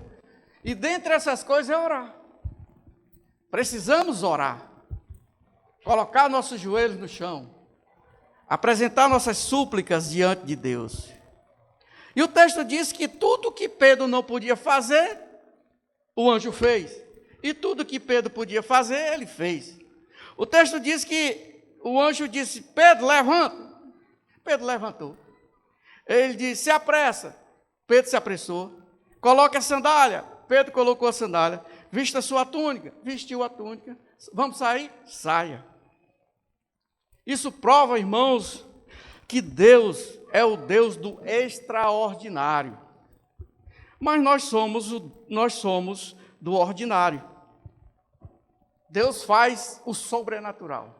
A: E dentre essas coisas é orar. Precisamos orar. Colocar nossos joelhos no chão. Apresentar nossas súplicas diante de Deus. E o texto diz que tudo que Pedro não podia fazer, o anjo fez. E tudo que Pedro podia fazer, ele fez. O texto diz que o anjo disse: Pedro, levanta. Pedro levantou. Ele disse: se apressa. Pedro se apressou. Coloque a sandália. Pedro colocou a sandália. Vista a sua túnica. Vestiu a túnica. Vamos sair? Saia. Isso prova, irmãos, que Deus é o Deus do extraordinário. Mas nós somos do ordinário. Deus faz o sobrenatural.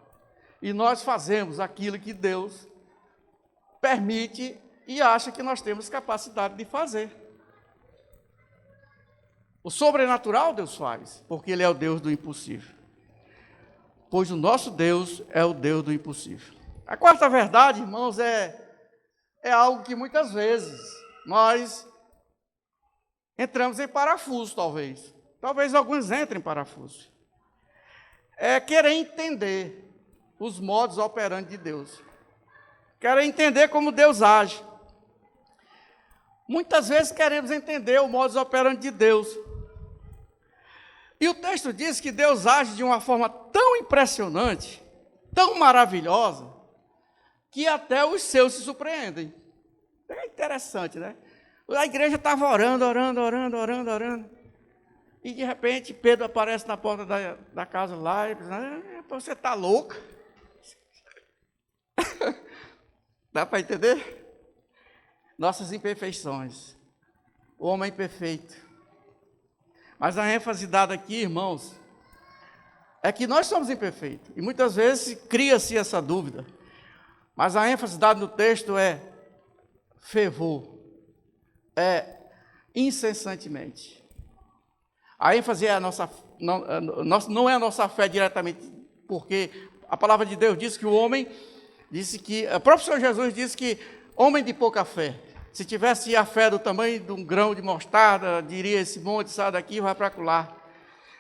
A: E nós fazemos aquilo que Deus permite e acha que nós temos capacidade de fazer. O sobrenatural Deus faz, porque Ele é o Deus do impossível. Pois o nosso Deus é o Deus do impossível. A quarta verdade, irmãos, é algo que muitas vezes nós entramos em parafuso, talvez. Talvez alguns entrem em parafuso. É querer entender os modos operantes de Deus. Querer entender como Deus age. Muitas vezes queremos entender o modus operandi de Deus. E o texto diz que Deus age de uma forma tão impressionante, tão maravilhosa, que até os seus se surpreendem. É interessante, né? A igreja estava orando. E de repente Pedro aparece na porta da casa lá e diz: você está louca? Dá para entender? Nossas imperfeições. O homem imperfeito. Mas a ênfase dada aqui, irmãos, é que nós somos imperfeitos. E muitas vezes cria-se essa dúvida. Mas a ênfase dada no texto é fervor. É incessantemente. A ênfase é a nossa, não é a nossa fé diretamente, porque a palavra de Deus diz que o homem, o próprio Senhor Jesus disse que homem de pouca fé, se tivesse a fé do tamanho de um grão de mostarda, diria: esse monte, sai daqui e vai para lá.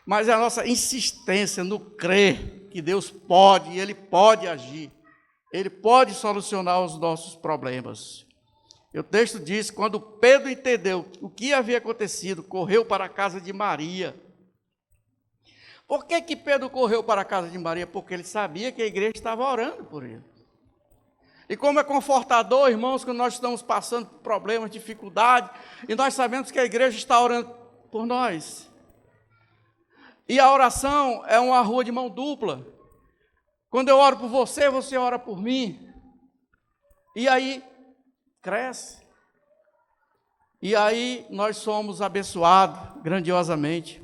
A: Mas é a nossa insistência no crer que Deus pode, e Ele pode agir, Ele pode solucionar os nossos problemas. E o texto diz: quando Pedro entendeu o que havia acontecido, correu para a casa de Maria. Por que Pedro correu para a casa de Maria? Porque ele sabia que a igreja estava orando por ele. E como é confortador, irmãos, quando nós estamos passando por problemas, dificuldades, e nós sabemos que a igreja está orando por nós. E a oração é uma rua de mão dupla. Quando eu oro por você, você ora por mim. E aí cresce. E aí nós somos abençoados grandiosamente.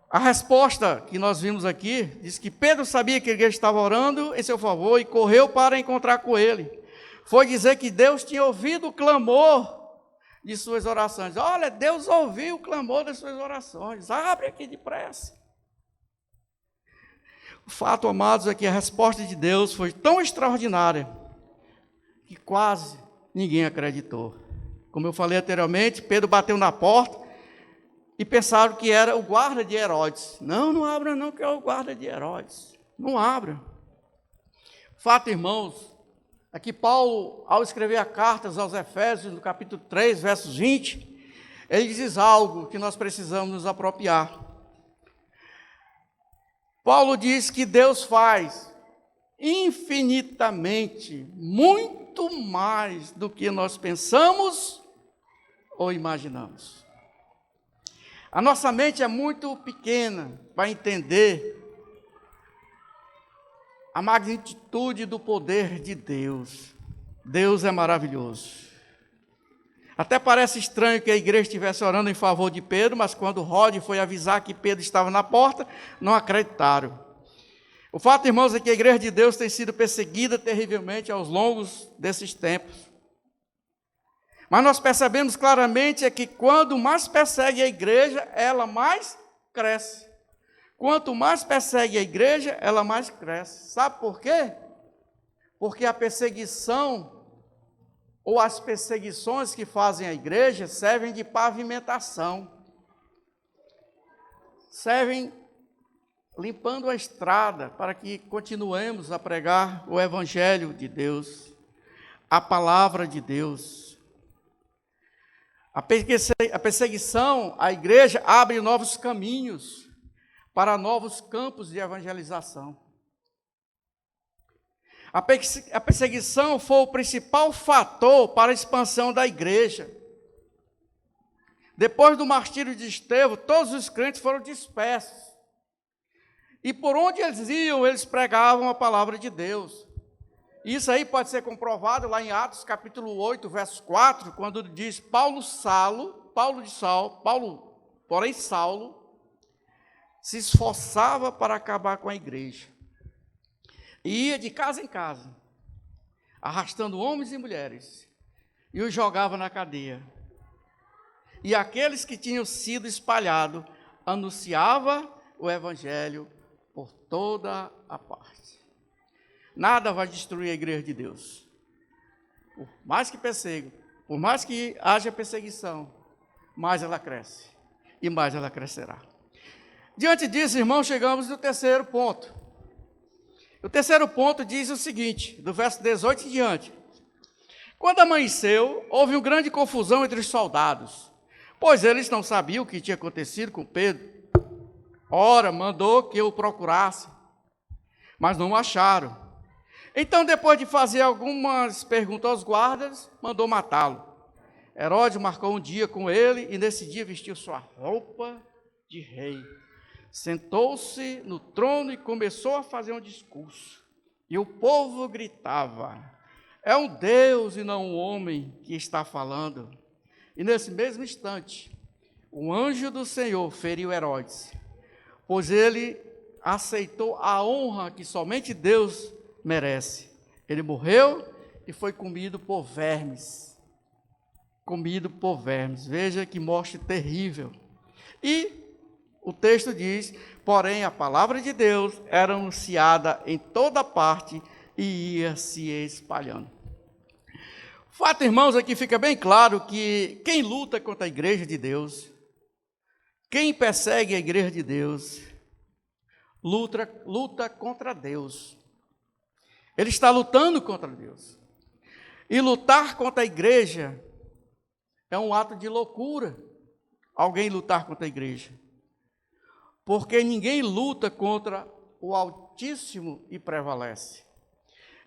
A: A resposta que nós vimos aqui diz que Pedro sabia que a igreja estava orando em seu favor e correu para encontrar com ele. Foi dizer que Deus tinha ouvido o clamor de suas orações. Olha, Deus ouviu o clamor das suas orações. Abre aqui depressa. O fato, amados, é que a resposta de Deus foi tão extraordinária que quase ninguém acreditou. Como eu falei anteriormente, Pedro bateu na porta e pensaram que era o guarda de Herodes. Não abra não, que é o guarda de Herodes. Não abra. Fato, irmãos, é que Paulo, ao escrever a carta aos Efésios, no capítulo 3, versos 20, ele diz algo que nós precisamos nos apropriar. Paulo diz que Deus faz infinitamente, muito mais do que nós pensamos ou imaginamos. A nossa mente é muito pequena para entender a magnitude do poder de Deus. Deus é maravilhoso. Até parece estranho que a igreja estivesse orando em favor de Pedro, mas quando Rod foi avisar que Pedro estava na porta, não acreditaram. O fato, irmãos, é que a igreja de Deus tem sido perseguida terrivelmente aos longos desses tempos. Mas nós percebemos claramente é que quando mais persegue a igreja, ela mais cresce. Quanto mais persegue a igreja, ela mais cresce. Sabe por quê? Porque a perseguição, ou as perseguições que fazem a igreja, servem de pavimentação. Servem limpando a estrada para que continuemos a pregar o Evangelho de Deus, a palavra de Deus. A perseguição à igreja abre novos caminhos para novos campos de evangelização. A perseguição foi o principal fator para a expansão da igreja. Depois do martírio de Estevão, todos os crentes foram dispersos. E por onde eles iam, eles pregavam a palavra de Deus. Isso aí pode ser comprovado lá em Atos, capítulo 8, verso 4, quando diz Paulo, porém Saulo, se esforçava para acabar com a igreja. E ia de casa em casa, arrastando homens e mulheres, e os jogava na cadeia. E aqueles que tinham sido espalhados, anunciava o evangelho por toda a parte. Nada vai destruir a igreja de Deus. Por mais que perseguem, por mais que haja perseguição, mais ela cresce e mais ela crescerá. Diante disso, irmãos, chegamos no terceiro ponto. O terceiro ponto diz o seguinte, do verso 18 em diante: Quando amanheceu, houve uma grande confusão entre os soldados, pois eles não sabiam o que tinha acontecido com Pedro. Ora, mandou que o procurasse, mas não o acharam. Então, depois de fazer algumas perguntas aos guardas, mandou matá-lo. Herodes marcou um dia com ele e nesse dia vestiu sua roupa de rei. Sentou-se no trono e começou a fazer um discurso. E o povo gritava: é um Deus e não um homem que está falando. E nesse mesmo instante, o anjo do Senhor feriu Herodes, pois ele aceitou a honra que somente Deus merece. Ele morreu e foi comido por vermes. Comido por vermes. Veja que morte terrível. E o texto diz: porém a palavra de Deus era anunciada em toda parte e ia se espalhando. O fato, irmãos, aqui fica bem claro que quem luta contra a igreja de Deus, quem persegue a igreja de Deus, luta contra Deus. Ele está lutando contra Deus. E lutar contra a igreja é um ato de loucura, alguém lutar contra a igreja. Porque ninguém luta contra o Altíssimo e prevalece.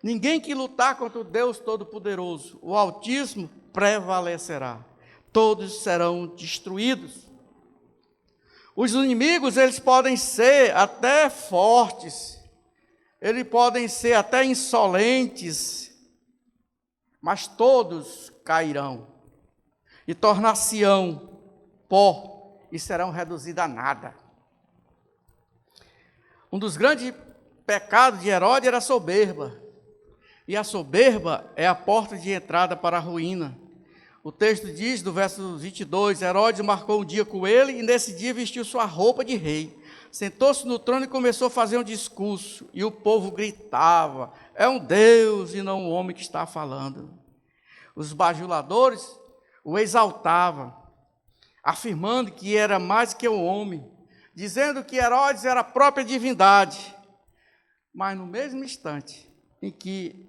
A: Ninguém que lutar contra o Deus Todo-Poderoso, o Altíssimo, prevalecerá. Todos serão destruídos. Os inimigos, eles podem ser até fortes, eles podem ser até insolentes, mas todos cairão e tornar-se-ão pó e serão reduzidos a nada. Um dos grandes pecados de Herodes era a soberba. E a soberba é a porta de entrada para a ruína. O texto diz, do verso 22, Herodes marcou um dia com ele e nesse dia vestiu sua roupa de rei. Sentou-se no trono e começou a fazer um discurso. E o povo gritava: é um Deus e não um homem que está falando. Os bajuladores o exaltavam, afirmando que era mais que um homem, dizendo que Herodes era a própria divindade. Mas no mesmo instante em que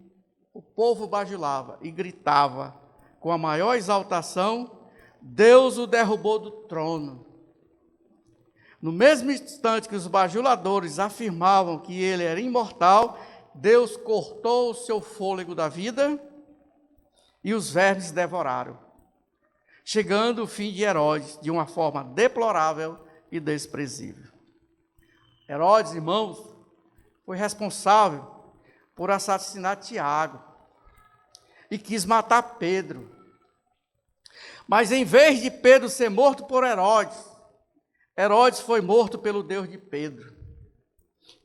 A: o povo bajulava e gritava com a maior exaltação, Deus o derrubou do trono. No mesmo instante que os bajuladores afirmavam que ele era imortal, Deus cortou o seu fôlego da vida e os vermes devoraram, chegando o fim de Herodes de uma forma deplorável e desprezível. Herodes, irmãos, foi responsável por assassinar Tiago e quis matar Pedro. Mas em vez de Pedro ser morto por Herodes, Herodes foi morto pelo Deus de Pedro.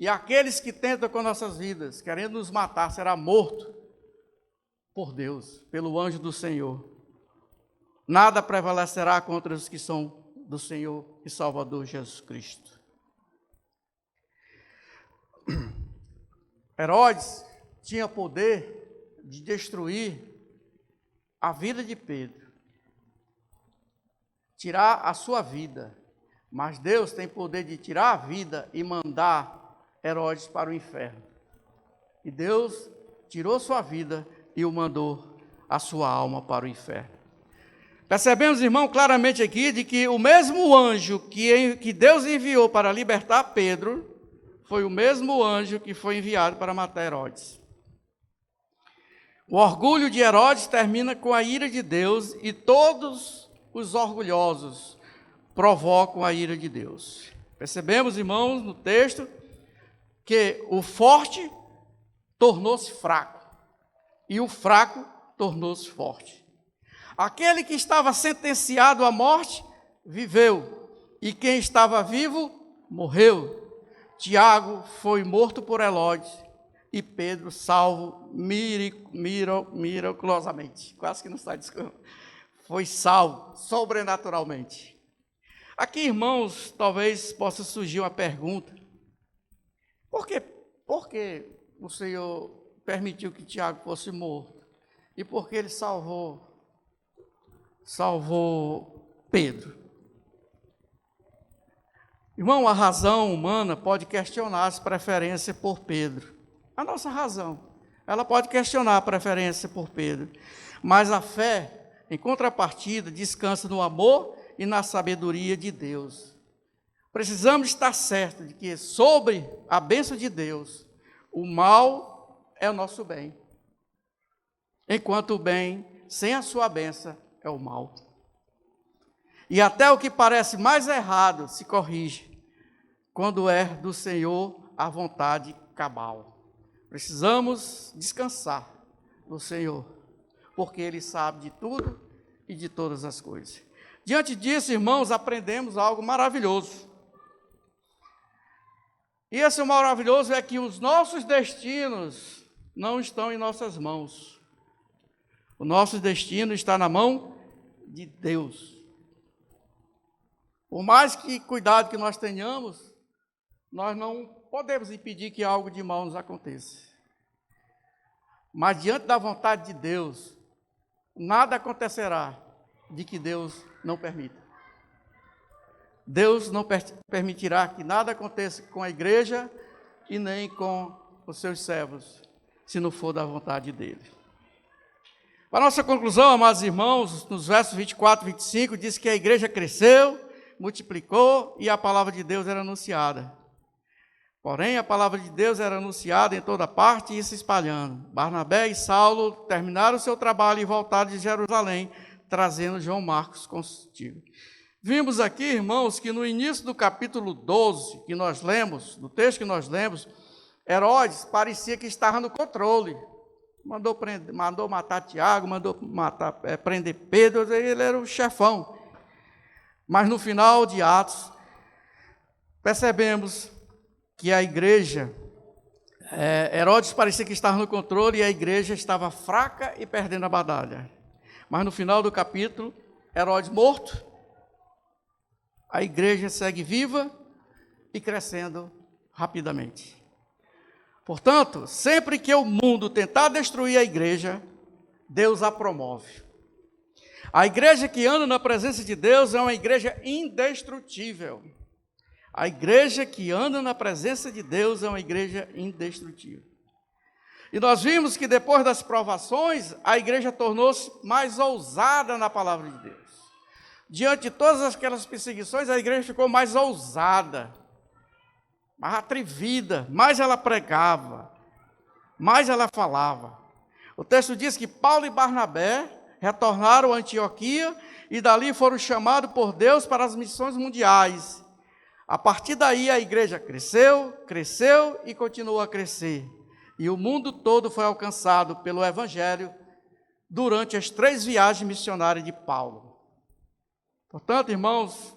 A: E aqueles que tentam com nossas vidas, querendo nos matar, será morto por Deus, pelo anjo do Senhor. Nada prevalecerá contra os que são do Senhor e Salvador Jesus Cristo. Herodes tinha poder de destruir a vida de Pedro, tirar a sua vida, mas Deus tem poder de tirar a vida e mandar Herodes para o inferno. E Deus tirou sua vida e o mandou a sua alma para o inferno. Percebemos, irmão, claramente aqui de que o mesmo anjo que Deus enviou para libertar Pedro foi o mesmo anjo que foi enviado para matar Herodes. O orgulho de Herodes termina com a ira de Deus e todos os orgulhosos provocam a ira de Deus. Percebemos, irmãos, no texto, que o forte tornou-se fraco e o fraco tornou-se forte. Aquele que estava sentenciado à morte viveu e quem estava vivo morreu. Tiago foi morto por Herodes e Pedro salvo miraculosamente. Quase que não está desculpa. Foi salvo sobrenaturalmente. Aqui, irmãos, talvez possa surgir uma pergunta. Por que o Senhor permitiu que Tiago fosse morto? E por que ele salvou Pedro? Irmão, a razão humana pode questionar as preferências por Pedro. A nossa razão, ela pode questionar a preferência por Pedro. Mas a fé, em contrapartida, descansa no amor e na sabedoria de Deus. Precisamos estar certos de que, sobre a bênção de Deus, o mal é o nosso bem, enquanto o bem, sem a sua bênção, é o mal. E até o que parece mais errado se corrige, quando é do Senhor a vontade cabal. Precisamos descansar no Senhor, porque Ele sabe de tudo e de todas as coisas. Diante disso, irmãos, aprendemos algo maravilhoso. E esse maravilhoso é que os nossos destinos não estão em nossas mãos. O nosso destino está na mão de Deus. Por mais que cuidado que nós tenhamos, nós não podemos impedir que algo de mal nos aconteça. Mas diante da vontade de Deus, nada acontecerá de que Deus não permita. Deus não permitirá que nada aconteça com a igreja e nem com os seus servos, se não for da vontade dele. Para nossa conclusão, amados irmãos, nos versos 24 e 25, diz que a igreja cresceu, multiplicou e a palavra de Deus era anunciada. Porém, a palavra de Deus era anunciada em toda parte e se espalhando. Barnabé e Saulo terminaram o seu trabalho e voltaram de Jerusalém, trazendo João Marcos consigo. Vimos aqui, irmãos, que no início do capítulo 12, que nós lemos, do texto que nós lemos, Herodes parecia que estava no controle. Mandou matar Tiago, prender Pedro, ele era o chefão. Mas no final de Atos, percebemos que a igreja, Herodes parecia que estava no controle e a igreja estava fraca e perdendo a batalha. Mas no final do capítulo, Herodes morto, a igreja segue viva e crescendo rapidamente. Portanto, sempre que o mundo tentar destruir a igreja, Deus a promove. A igreja que anda na presença de Deus é uma igreja indestrutível. A igreja que anda na presença de Deus é uma igreja indestrutível. E nós vimos que depois das provações, a igreja tornou-se mais ousada na palavra de Deus. Diante de todas aquelas perseguições, a igreja ficou mais ousada, mais atrevida, mais ela pregava, mais ela falava. O texto diz que Paulo e Barnabé retornaram a Antioquia e dali foram chamados por Deus para as missões mundiais. A partir daí a igreja cresceu e continuou a crescer. E o mundo todo foi alcançado pelo Evangelho durante as 3 viagens missionárias de Paulo. Portanto, irmãos,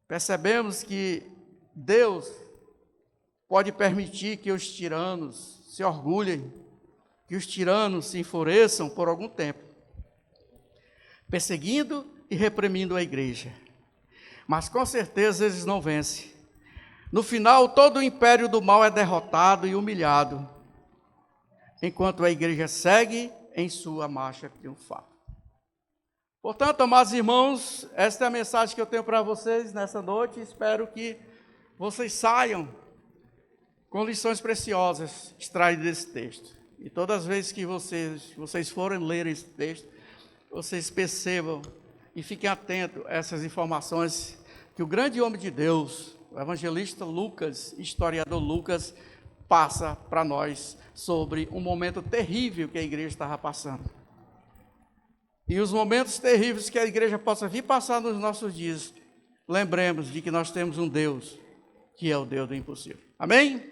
A: percebemos que Deus pode permitir que os tiranos se orgulhem, que os tiranos se enfureçam por algum tempo, perseguindo e reprimindo a igreja. Mas com certeza eles não vencem. No final, todo o império do mal é derrotado e humilhado, enquanto a igreja segue em sua marcha triunfal. Portanto, amados irmãos, esta é a mensagem que eu tenho para vocês nessa noite. Espero que vocês saiam com lições preciosas extraídas desse texto. E todas as vezes que vocês forem ler esse texto, vocês percebam e fiquem atentos a essas informações que o grande homem de Deus, o evangelista Lucas, historiador Lucas, passa para nós sobre um momento terrível que a igreja estava passando. E os momentos terríveis que a igreja possa vir passar nos nossos dias, lembremos de que nós temos um Deus que é o Deus do impossível. Amém?